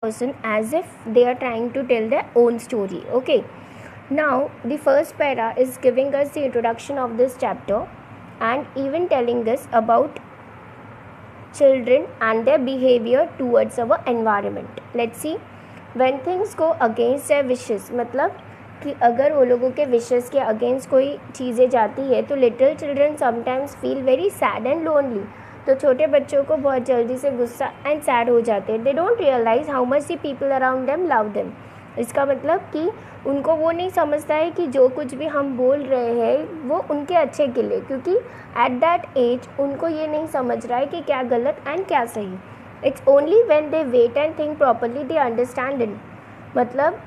person as if they are trying to tell their own story. Okay, now the first para is giving us the introduction of this chapter and even telling us about children and their behavior towards our environment. Let's see. When things go against their wishes, मतलब कि अगर वो लोगों के wishes के against कोई चीज़ें जाती है तो little children sometimes feel very sad and lonely. तो छोटे बच्चों को बहुत जल्दी से गुस्सा एंड सैड हो जाते हैं. They don't realise how much the people around them love them. इसका मतलब कि उनको वो नहीं समझता है कि जो कुछ भी हम बोल रहे हैं वो उनके अच्छे के लिए, क्योंकि एट दैट एज उनको ये नहीं समझ रहा है कि क्या गलत एंड क्या सही. It's only when they wait and think properly they understand it. मतलब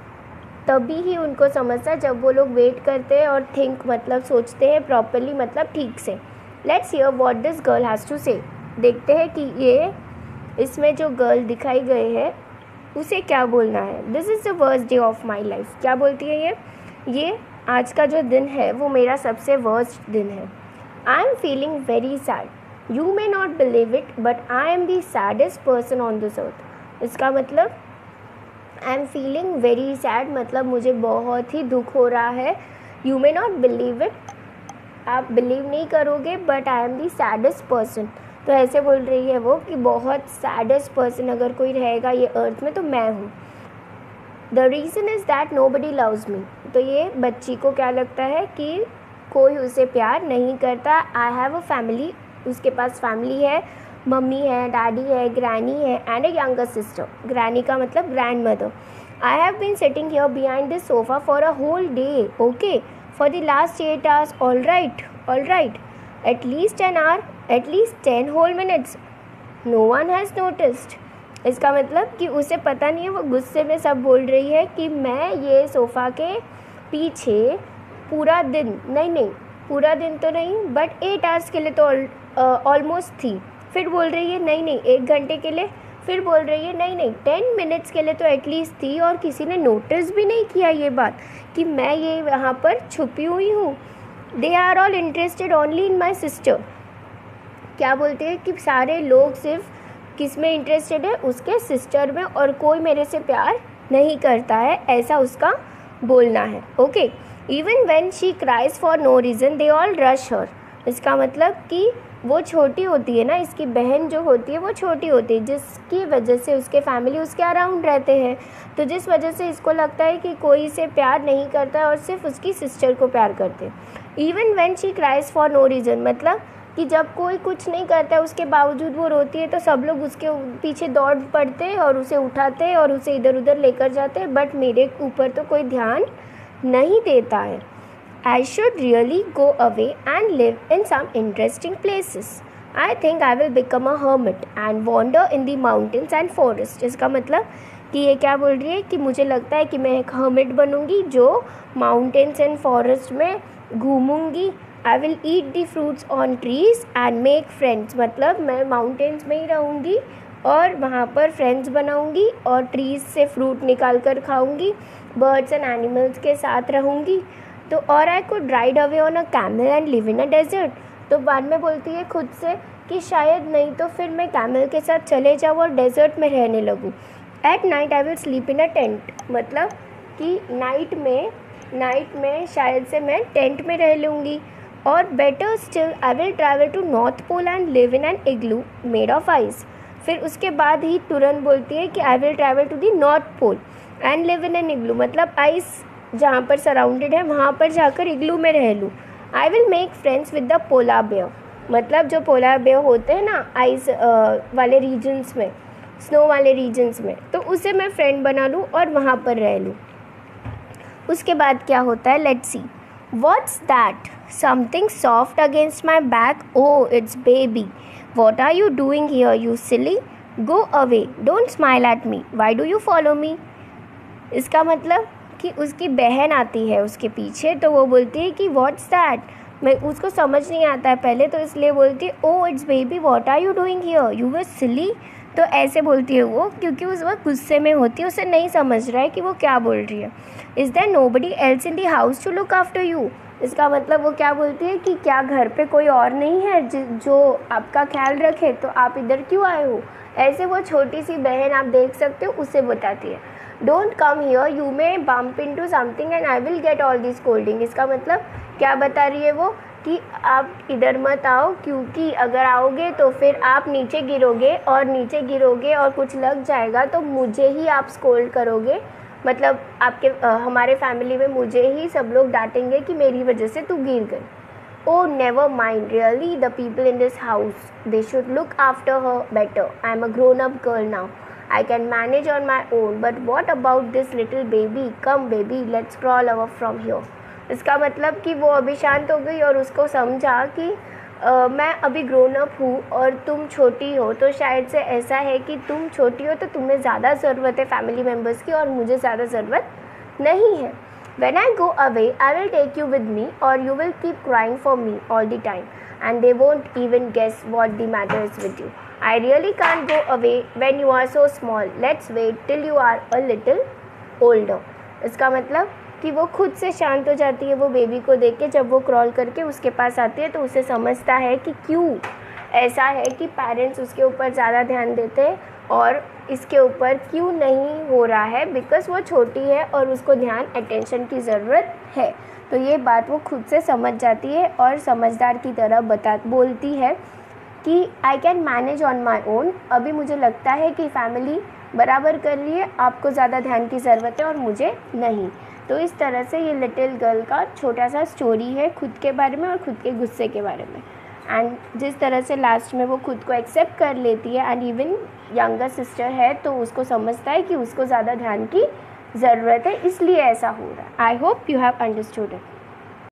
तभी ही उनको समझता है जब वो लोग वेट करते हैं और थिंक मतलब सोचते हैं प्रॉपरली, मतलब ठीक से. Let's hear what this girl has to say. देखते हैं कि ये इसमें जो गर्ल दिखाई गई है उसे क्या बोलना है. This is the worst day of my life. क्या बोलती है ये आज का जो दिन है वो मेरा सबसे वर्स्ट दिन है. I am feeling very sad. You may not believe it but I am the saddest person on this earth. इसका मतलब I am feeling very sad, मतलब मुझे बहुत ही दुख हो रहा है. You may not believe it, आप बिलीव नहीं करोगे, but I am the saddest person. तो ऐसे बोल रही है वो कि बहुत सैडेस्ट पर्सन अगर कोई रहेगा ये अर्थ में तो मैं हूँ. The reason is that nobody loves me. तो ये बच्ची को क्या लगता है कि कोई उसे प्यार नहीं करता. I have a family. उसके पास फैमिली है, मम्मी है, डैडी है, ग्रैनी है and a younger sister. Granny का मतलब grandmother. I have been sitting here behind this sofa for a whole day. Okay, for the last 8 hours. All right. At least an hour, at least 10 whole minutes. No one has noticed. इसका मतलब कि उसे पता नहीं है, वो गुस्से में सब बोल रही है कि मैं ये सोफ़ा के पीछे पूरा दिन नहीं पूरा दिन तो नहीं बट 8 hours के लिए तो ऑलमोस्ट थी. फिर बोल रही है नहीं 1 घंटे के लिए. फिर बोल रही है नहीं 10 minutes के लिए तो एटलीस्ट थी, और किसी ने नोटिस भी नहीं किया ये बात कि मैं ये यहाँ पर छुपी हुई हूँ. They are all interested only in my sister. क्या बोलते हैं कि सारे लोग सिर्फ किस में इंटरेस्टेड है, उसके सिस्टर में, और कोई मेरे से प्यार नहीं करता है, ऐसा उसका बोलना है. Okay, even when she cries for no reason they all rush her. इसका मतलब कि वो छोटी होती है ना, इसकी बहन जो होती है वो छोटी होती है, जिसकी वजह से उसके फैमिली उसके अराउंड रहते हैं. तो जिस वजह से इसको लगता है कि कोई इसे प्यार नहीं करता है और सिर्फ उसकी सिस्टर को प्यार करते हैं. Even when she cries for no reason, मतलब कि जब कोई कुछ नहीं करता है उसके बावजूद वो रोती है तो सब लोग उसके पीछे दौड़ पड़ते हैं और उसे उठाते हैं और उसे इधर उधर लेकर जाते हैं, बट मेरे ऊपर तो कोई ध्यान नहीं देता है. I should really go away and live in some interesting places. I think I will become a hermit and wander in the mountains and forests. इसका मतलब कि ये क्या बोल रही है कि मुझे लगता है कि मैं एक hermit बनूंगी जो mountains and forest में घूमूंगी. I will eat the fruits on trees and make friends. मतलब मैं mountains में ही रहूँगी और वहाँ पर फ्रेंड्स बनाऊँगी और ट्रीज़ से फ्रूट निकाल कर खाऊँगी, बर्ड्स एंड एनिमल्स के साथ रहूँगी. तो और I could ride away on a camel and live in a desert. तो बाद में बोलती है खुद से कि शायद नहीं तो फिर मैं कैमल के साथ चले जाऊँ और डेजर्ट में रहने लगूँ. At night I will sleep in a tent. मतलब कि नाइट में शायद से मैं टेंट में रह लूँगी. और better still I will travel to north pole and live in an igloo made of ice. फिर उसके बाद ही तुरंत बोलती है कि I will travel to the north pole and live in an igloo, मतलब आइस जहाँ पर सराउंडेड है वहाँ पर जाकर इग्लू में रह लूँ. I will make friends with the polar bear. मतलब जो पोलार बेयर होते हैं ना आइस वाले रीजन्स में, स्नो वाले रीजन्स में, तो उसे मैं फ्रेंड बना लूँ और वहाँ पर रह लूँ. उसके बाद क्या होता है, let's see. What's that? Something soft against my back. Oh, it's baby. What are you doing here you silly? Go away, don't smile at me, why do you follow me. इसका मतलब कि उसकी बहन आती है उसके पीछे, तो वो बोलती है कि व्हाट्स दैट. मैं उसको समझ नहीं आता है पहले, तो इसलिए बोलती है oh it's baby what are you doing here you were silly. तो ऐसे बोलती है वो क्योंकि उस वक्त गुस्से में होती है, उसे नहीं समझ रहा है कि वो क्या बोल रही है. Is there nobody else in the house to look after you. इसका मतलब वो क्या बोलती है कि क्या घर पे कोई और नहीं है जो आपका ख्याल रखे, तो आप इधर क्यों आए हो. ऐसे वो छोटी सी बहन आप देख सकते हो उसे बताती है, don't come here, you may bump into something and I will get all this scolding. इसका मतलब क्या बता रही है वो, कि आप इधर मत आओ, क्योंकि अगर आओगे तो फिर आप नीचे गिरोगे, और नीचे गिरोगे और कुछ लग जाएगा तो मुझे ही आप स्कोल्ड करोगे, मतलब आपके हमारे फैमिली में मुझे ही सब लोग डांटेंगे कि मेरी वजह से तू गिर गई। Oh, never mind, really, the people in this house, they should look after her better. I am a grown-up girl now. I can manage on my own, but what about this little baby? Come baby, let's crawl over from here. इसका मतलब कि वो अभी शांत हो गई और उसको समझा कि मैं अभी ग्रोन अप हूँ और तुम छोटी हो, तो शायद से ऐसा है कि तुम छोटी हो तो तुम्हें ज़्यादा ज़रूरत है फैमिली मेम्बर्स की और मुझे ज़्यादा ज़रूरत नहीं है। When I go away, I will take you with me, or you will keep crying for me all the time, and they won't even guess what the matter is with you. I really can't go away when you are so small. Let's wait till you are a little older. इसका मतलब कि वो खुद से शांत हो जाती है वो बेबी को देख के। जब वो क्रॉल करके उसके पास आती है तो उसे समझता है कि क्यों ऐसा है कि पेरेंट्स उसके ऊपर ज़्यादा ध्यान देते हैं और इसके ऊपर क्यों नहीं हो रहा है, बिकॉज़ वो छोटी है और उसको ध्यान अटेंशन की ज़रूरत है। तो ये बात वो खुद से समझ जाती है और समझदार की तरह बोलती है कि I can manage on my own. अभी मुझे लगता है कि फैमिली बराबर कर रही है, आपको ज़्यादा ध्यान की ज़रूरत है और मुझे नहीं। तो इस तरह से ये लिटिल गर्ल का छोटा सा स्टोरी है खुद के बारे में और खुद के गुस्से के बारे में। एंड जिस तरह से लास्ट में वो खुद को एक्सेप्ट कर लेती है एंड इवन यंगर सिस्टर है तो उसको समझता है कि उसको ज़्यादा ध्यान की ज़रूरत है, इसलिए ऐसा हो रहा है। I hope you have understood it.